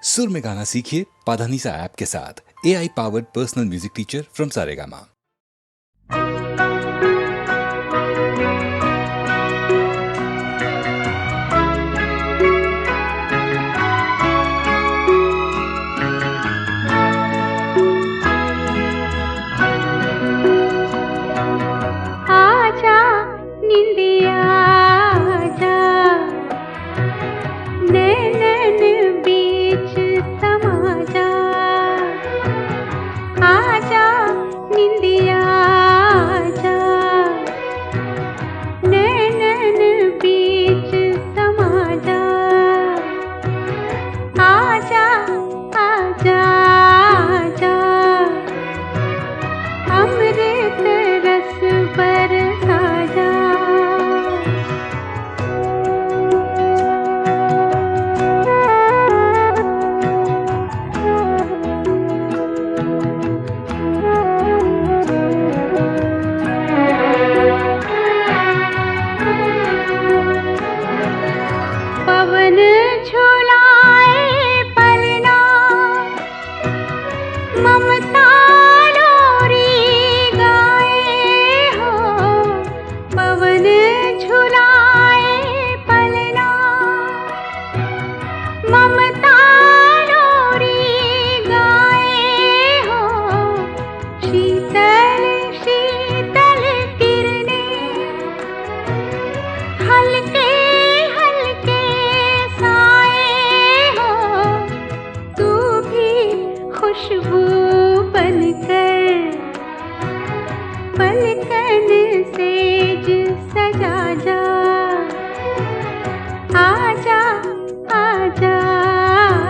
सुर में गाना सीखिए पाधानीसा ऐप के साथ। AI powered personal music teacher from Saregama. आजा निंदिया आजा, नैनन बीच समा जा। आजा निंदिया आजा, नैनन बीच समा जा। आजा आजा आजा, अमृत रस बरसा जा। पवन झुलाए पलना, ममता लोरी गाए हो। पवन झुलाए पलना, ममता लोरी गाए हो। शीतल शीतल किरणें, हल्के हल्के साए हो। तू भी खुशबू बनकर पलकन सेज सजा जा। आजा आजा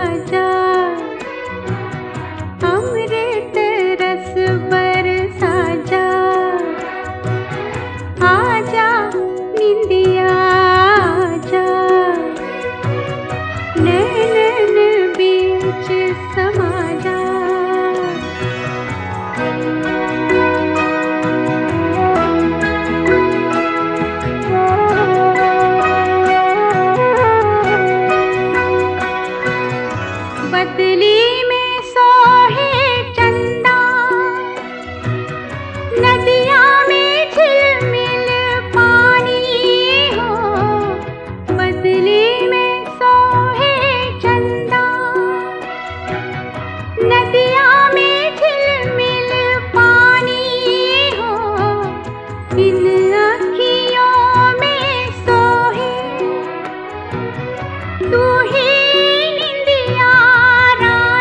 आजा, अमृत रस बरसा जा। आजा निंदिया आजा, नैनन बीच समा जा। बदली में सोहे चंदा, नदिया में झिलमिल पानी हो। बदली में सोहे चंदा, नदिया में झिलमिल पानी हो। इन अखियों में सोहे तू ही निंदिया रानी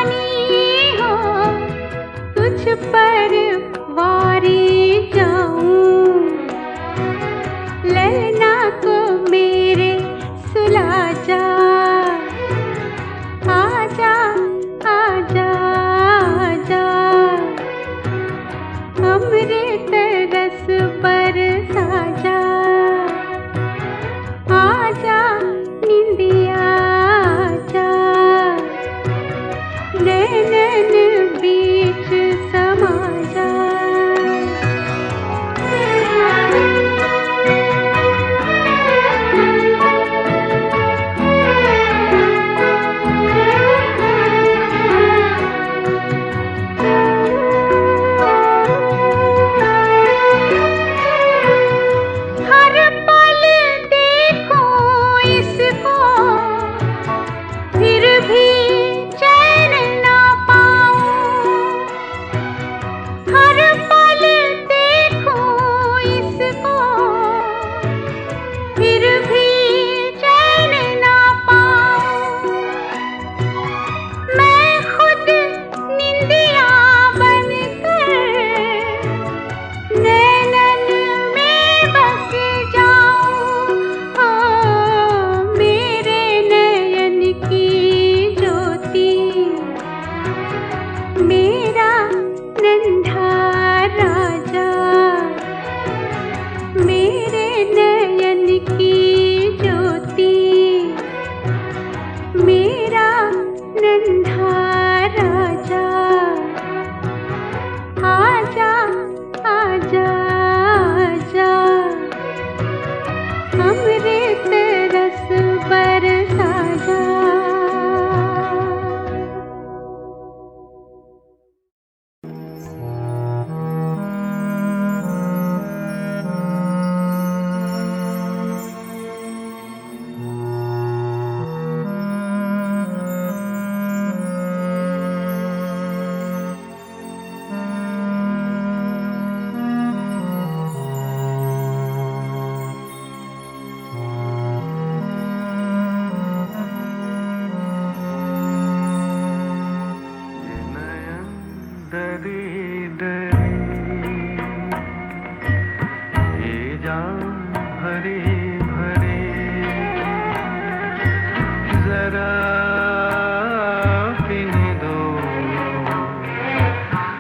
पीने दो,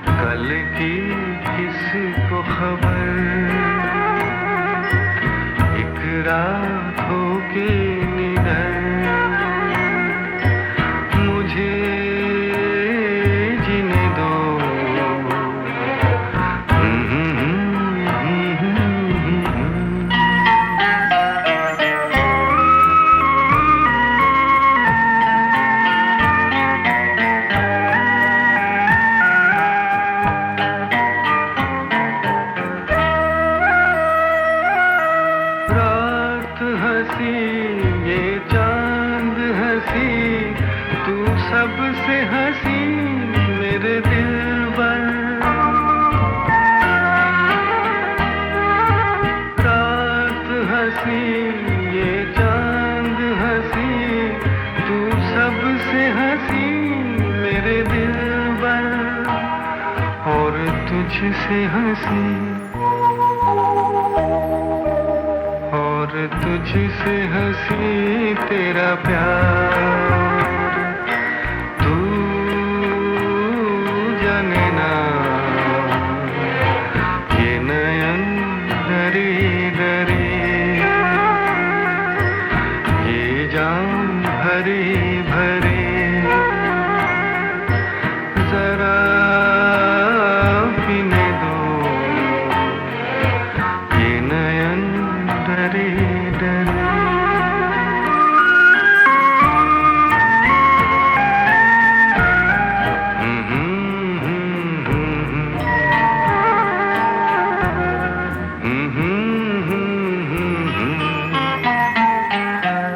कल की किसको खबर, एक रात हो के निडर, मुझे जीने दो। हंसी ये चांद हंसी, तू सबसे हंसी मेरे दिलबर। रात हंसी ये चांद हंसी, तू सबसे हंसी मेरे दिलबर। और तुझसे हंसी, और तुझसे हंसी तेरा प्यार, तू जाने ना ये नयन डरे डरे, ये जाम भरे भरे, जरा पीने दो ये नयन डरे डरे।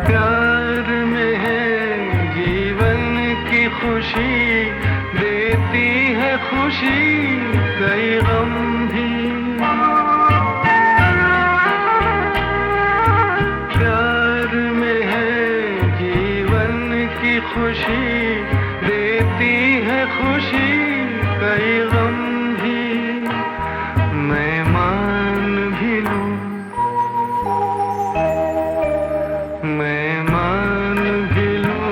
प्यार में है जीवन की खुशी, देती है खुशी कई गम भी। प्यार में है जीवन की खुशी, देती है खुशी कई गम भी। मैं मान भी लूं, मैं मान भी लूं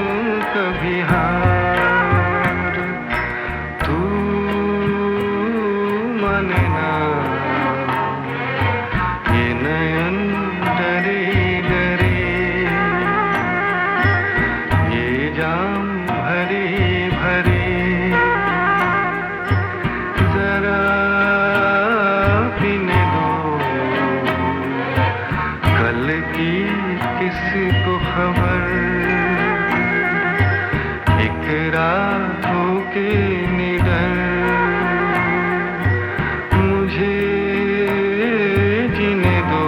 कभी हार, तू माने ना ये नयन डरे डरे, ये जाम भरे भरे, जरा पीने दो कल की किसको खबर, एक रात हो के निडर, मुझे जीने दो।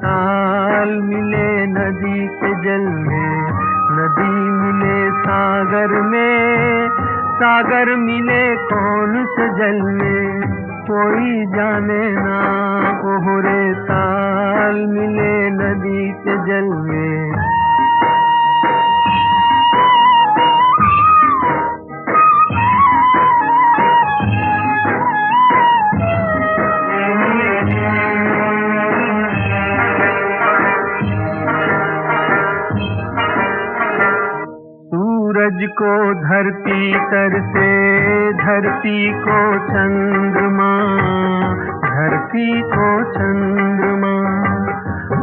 ताल मिले नदी के जल में, नदी मिले सागर में, सागर मिले कौन से जल में कोई जाने ना। कोहरे ताल मिले नदी के जल में, सूरज को धरती तर से, धरती को चंद्रमा, धरती को चंद्रमा,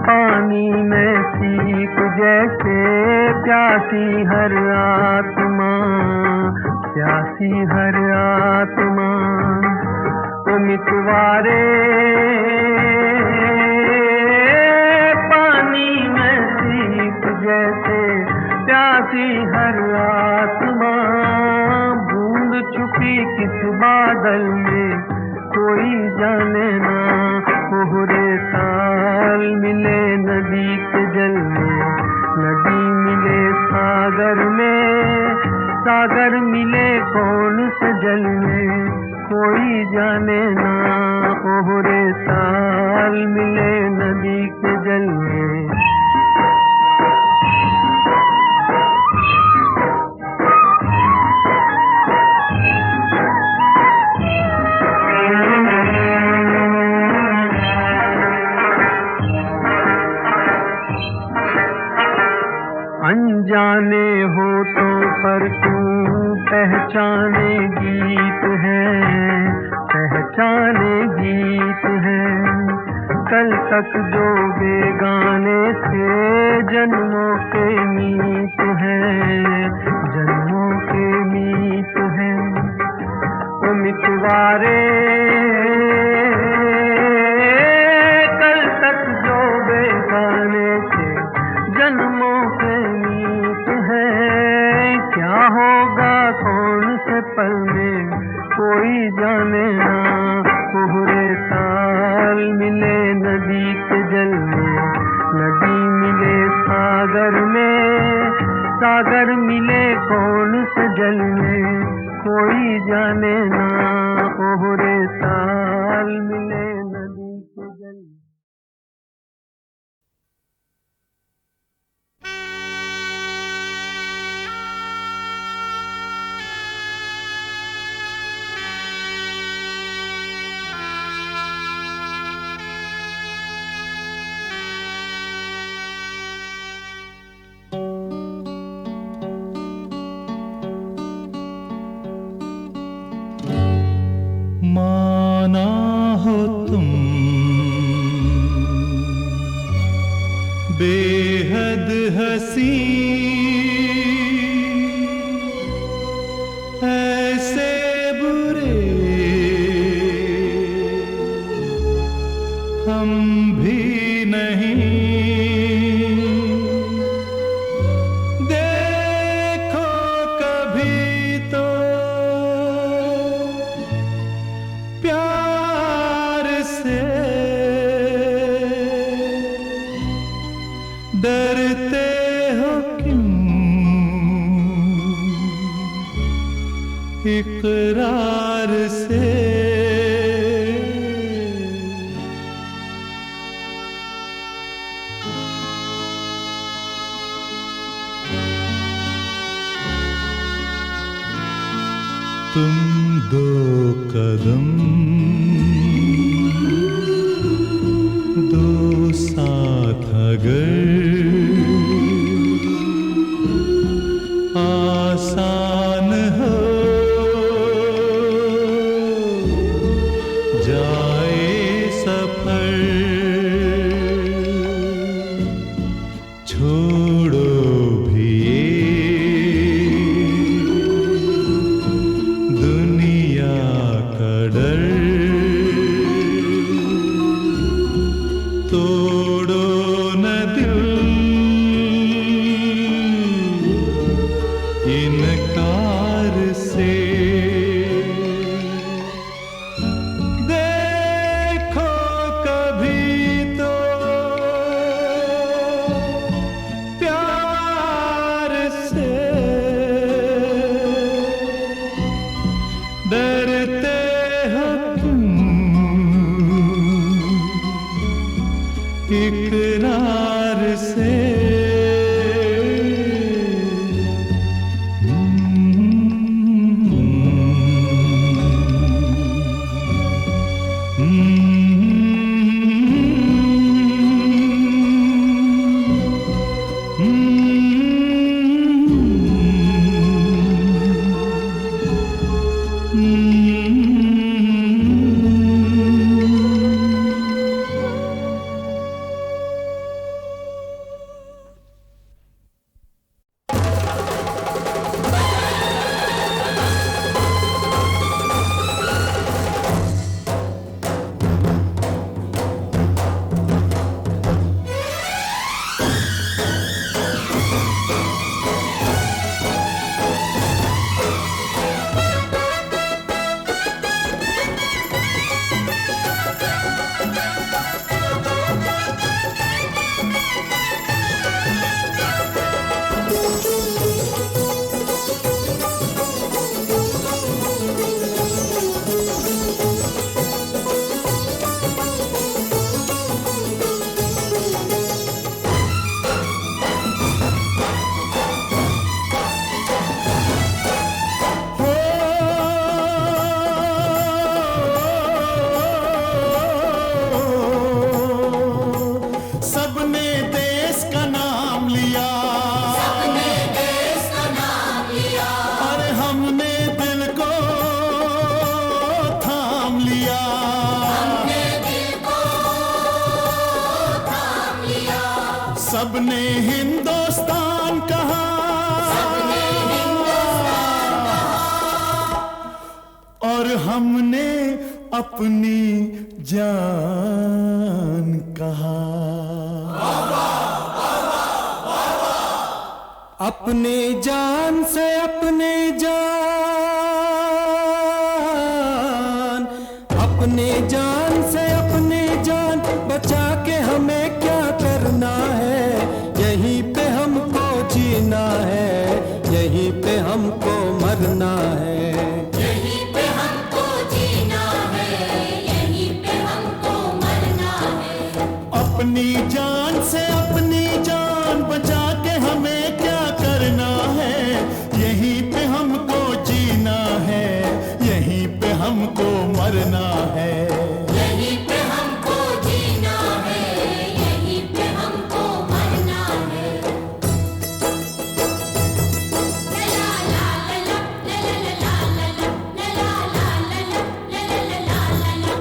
पानी में सीप जैसे प्यासी हर आत्मा, प्यासी हर आत्मा। ओ मितवारे पानी में सीप जैसे प्यासी हर आत्मा। बूंद छुपी किस बादल में कोई जाने ना। कोहरे ताल मिले नदी के जल में, नदी मिले सागर में, सागर मिले कौन से जल में कोई जाने ना। कोहरे ताल मिले नदी के जल में। अनजाने होठों पर क्यों पहचाने गीत हैं, पहचाने गीत हैं। कल तक जो बेगाने थे जन्मों के मीत हैं, जन्मों के मीत हैं। ओ मितवारे कल तक जो बेगाने थे जन्मों के मीत हैं। क्या होगा कौन से पल में कोई जाने ना। कोहरे ताल मिले नदी के जल में, नदी मिले सागर में, सागर मिले कौन से जल में कोई जाने ना। कोहरे ताल मिले नदी के जल में। माना हो तुम बेहद हसी, ऐसे बुरे हम भी नहीं। देखो कभी तो प्यार से डरते हो क्यों, इकरार से। तुम दो कदम दो साथ अगर आसान हो जाए सफर। छोड़ो भी दुनिया का डर, तोड़ो न दिल सबने हिंदुस्तान कहा, और हमने अपनी जान कहा। अपने जान से अपने जान, अपने जान से अपने जान बचा के हमें क्या करना है। यहीं पे हमको जीना है, यहीं पे हमको मरना है। यहीं पे हमको जीना है, यहीं पे हमको मरना है। अपनी जान से अपनी जान बचा के हमें क्या करना है। यहीं पे हमको जीना है, यहीं पे हमको मरना है। यहीं पे हमको जीना है, यहीं पे हमको मरना है। ला ला ला ला ला ला ला ला ला ला।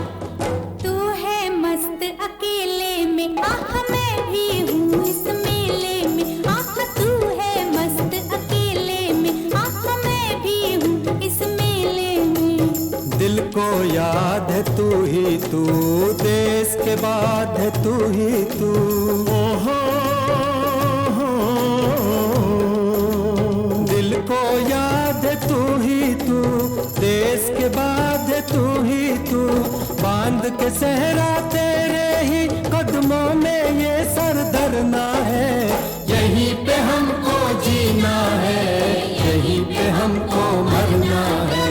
तू है मस्त अकेले में, आह मैं भी हूँ इस मेले में। आह तू है मस्त अकेले में, आह मैं भी हूँ इस मेले में। दिल को याद है तू ही तू, देश के बाद है तू ही तू। ओहो दिल को याद है तू ही तू, देश के बाद है तू ही तू। बांध के सहरा तेरे ही कदमों में ये सर धरना है। यहीं पे हमको जीना है, यहीं पे हमको मरना है।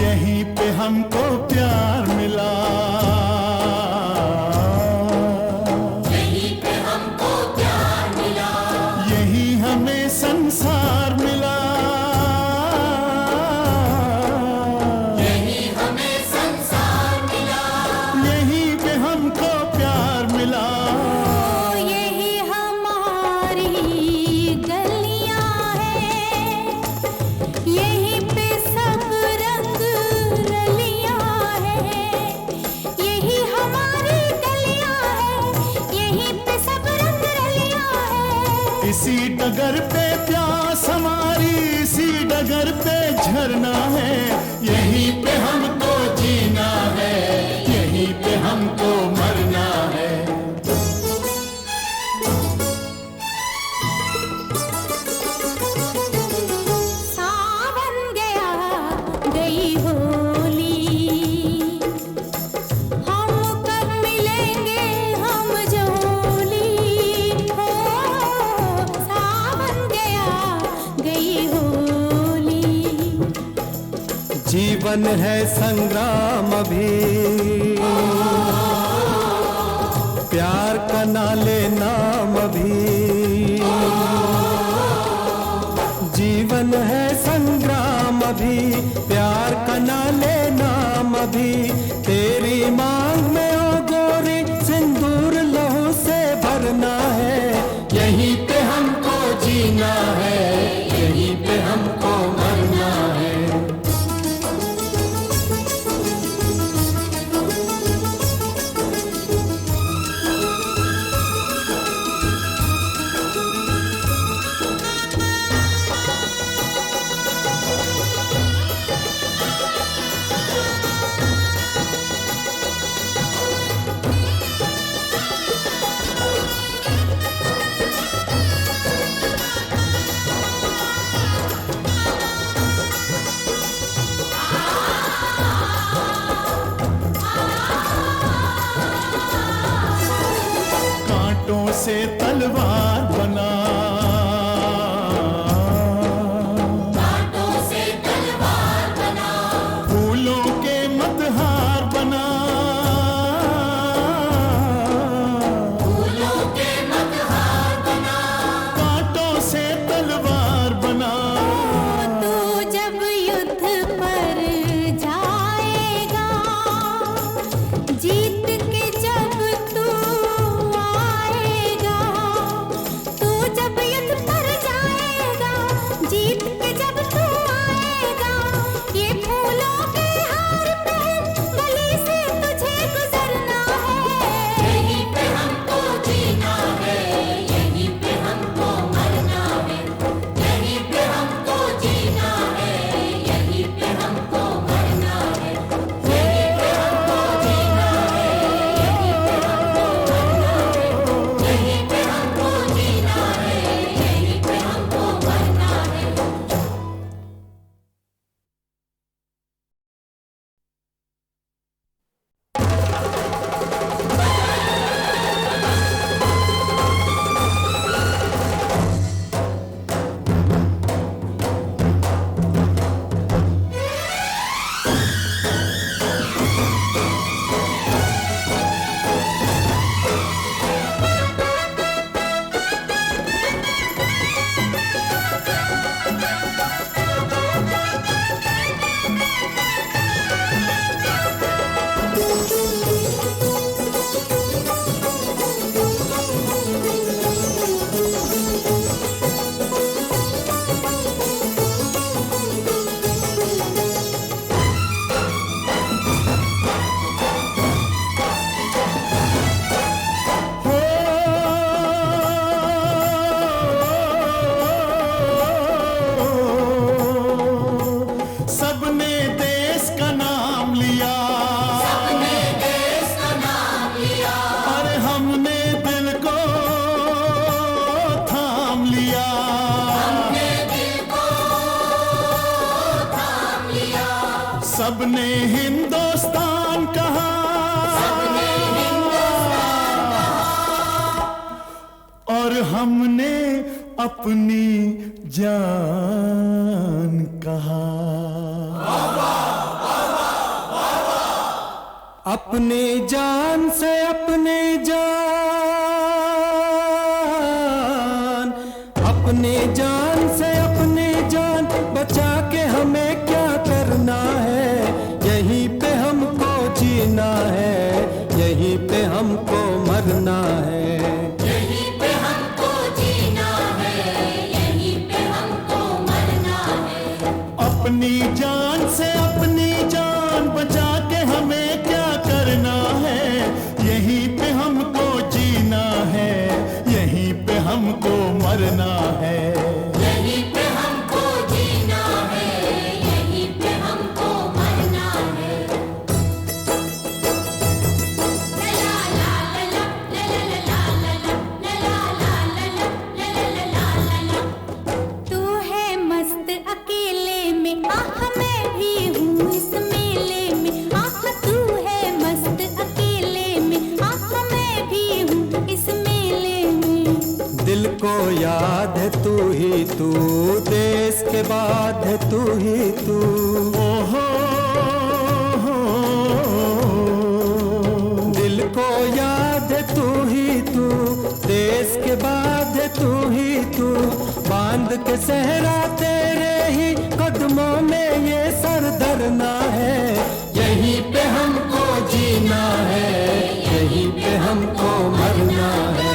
यहीं पे हमको प्यार मिला, यहीं पे हमको प्यार मिला। यहीं हमें संसार मिला। यहीं हमें संसार मिला। यहीं पे हमको प्यार मिला। ओ यही हमारी गलियां हैं, यहीं पे सब रंग रलियां हैं। यही हमारी गलियां हैं, यहीं पे सब रंग रलियां हैं। इसी डगर पे प्यास हमारी, इसी डगर पे झरना है। यहीं पे हमको जीना है, यहीं पे हमको मरना है। सावन गया गई होली, हम कब मिलेंगे हम जोली। हो सावन गया गई होली। जीवन है संग्राम अभी, प्यार का ना ले नाम अभी। जीवन है संग्राम अभी, प्यार का ना ले नाम अभी। तेरी मांग में ओ गोरी सिंदूर लहू से भरना है। यहीं पे हमको जीना है, यहीं पे हमको मरना है। से तलवार बना, कांटों से तलवार बना, सबने हिंदुस्तान कहा, और हमने अपनी जान कहा। अपने जान से अपने जान, अपने जान से अपने जान बचा के हमें क्या करना है। यहीं पे हमको जीना है, यहीं पे हमको मरना है। यहीं पे हमको जीना है, यहीं पे हमको मरना है। अपनी जान से अपनी जान बचा के हमें क्या करना है। यहीं पे हमको जीना है, यहीं पे हमको मरना है। यहीं पे हमको जीना है, यहीं पे हमको मरना है। ला ला ला ला ला ला ला ला ला ला ला। तू है मस्त अकेले में, आह मैं भी हूँ इस मेले में। आह तू है मस्त अकेले में, आह मैं भी हूँ इस मेले में। दिल को याद है तू ही तू, देश के बाद है तू ही तू। ओहो दिल को याद है तू ही तू, देश के बाद है तू ही तू। बांध के सहरा तेरे ही कदमों में ये सर धरना है। यहीं पे हमको जीना है, यहीं पे हमको मरना है।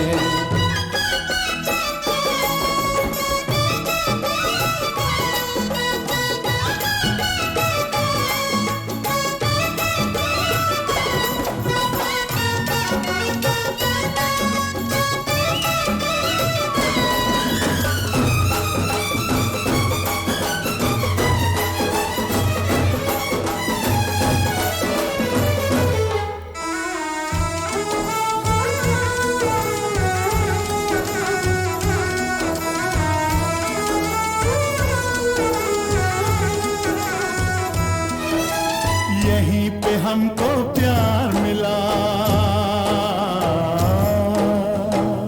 यहीं पे हमको प्यार मिला,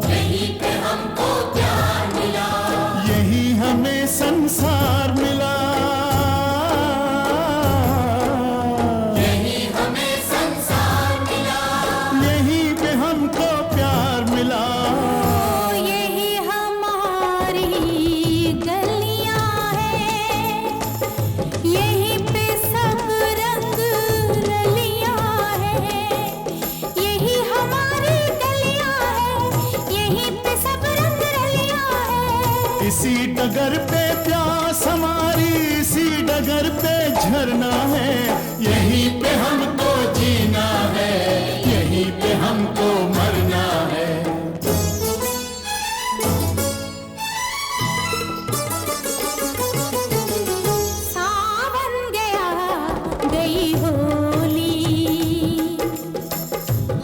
यहीं पे हमको प्यार मिला। यहीं हमें संसार मिला। यहीं हमें संसार मिला। यहीं पे हमको प्यार मिला। ओ यही हमारी गलियां हैं, यहीं पे सब रंग रलियां हैं। यही हमारी गलियां हैं, यहीं पे सब रंग रलियां हैं। इसी डगर पे प्यास हमारी, इसी डगर पे झरना है। यहीं पे हमको जीना है, यहीं पे हमको मरना है। सावन गया गई होली,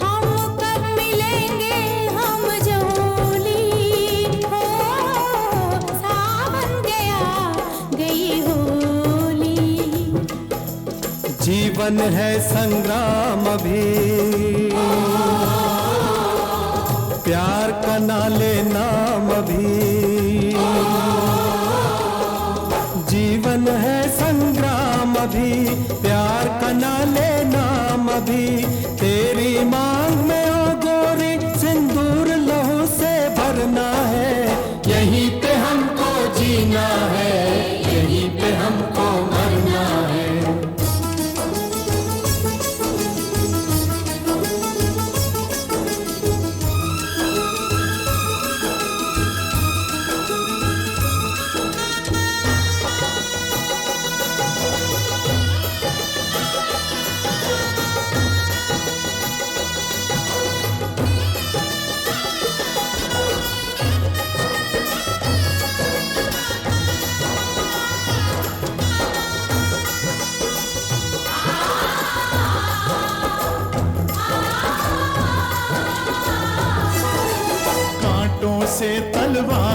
हम कब मिलेंगे हम जोली। हो सावन गया गई होली। जीवन है संग्राम अभी, प्यार का ना ले नाम अभी। जीवन है संग्राम अभी, प्यार का ना ले नाम अभी। तेरी मांग में ओ गोरी सिंदूर लहू से भरना है। यहीं पे हमको जीना है, यहीं पे हमको मरना है। से तलवार